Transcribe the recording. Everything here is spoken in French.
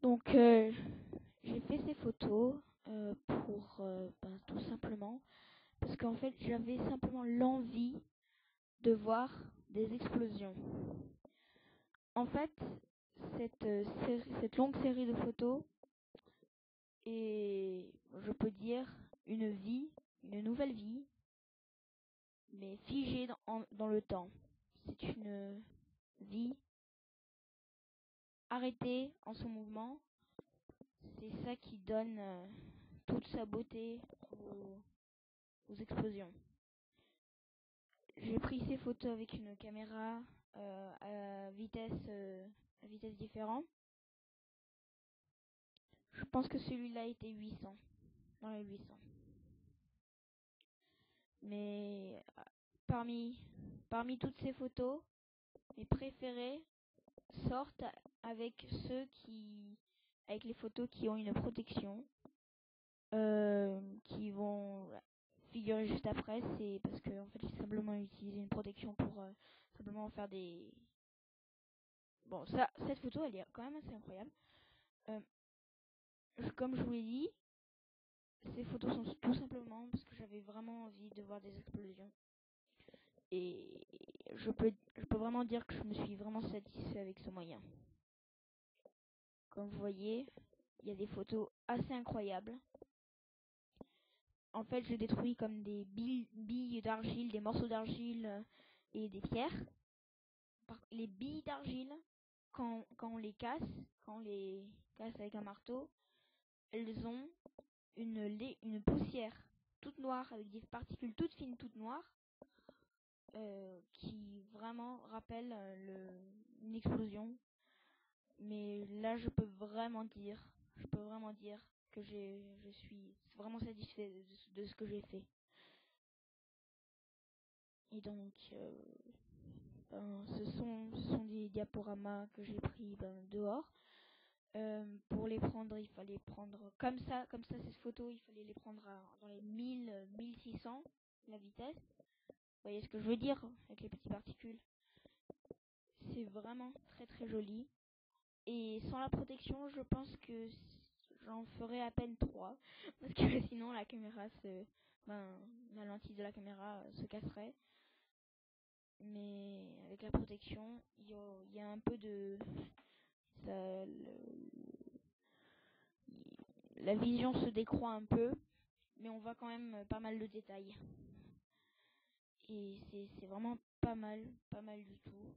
Donc, j'ai fait ces photos pour tout simplement parce qu'en fait, j'avais simplement l'envie de voir des explosions. En fait, cette longue série de photos est, je peux dire, une nouvelle vie, mais figée dans le temps. C'est une vie arrêtée en son mouvement. C'est ça qui donne toute sa beauté aux explosions. J'ai pris ces photos avec une caméra à vitesse différente. Je pense que celui-là était 800, dans les 800. Mais parmi toutes ces photos, mes préférées sortent avec avec les photos qui ont une protection, qui vont figurer juste après. C'est parce que en fait j'ai simplement utilisé une protection pour simplement faire des. Bon, cette photo elle est quand même assez incroyable. Comme je vous l'ai dit, ces photos sont tout simplement parce que j'avais vraiment envie de voir des explosions. Et je peux vraiment dire que je me suis vraiment satisfait avec ce moyen. Comme vous voyez, il y a des photos assez incroyables. En fait, je détruis comme des billes d'argile, des morceaux d'argile et des pierres. Les billes d'argile, quand on les casse avec un marteau, elles ont une poussière toute noire avec des particules toutes fines, toutes noires, qui vraiment rappellent une explosion. Mais là, je peux vraiment dire que je suis vraiment satisfait de ce que j'ai fait. Et donc, ce sont des diaporamas que j'ai pris dehors. Pour les prendre, il fallait prendre comme ça ces photos, il fallait les prendre dans les 1600 la vitesse. Vous voyez ce que je veux dire avec les petites particules. C'est vraiment très très joli. Et sans la protection, je pense que j'en ferais à peine 3. Parce que sinon la caméra la lentille de la caméra se casserait. Mais avec la protection, il y a un peu de. La vision se décroît un peu, mais on voit quand même pas mal de détails. Et c'est vraiment pas mal du tout.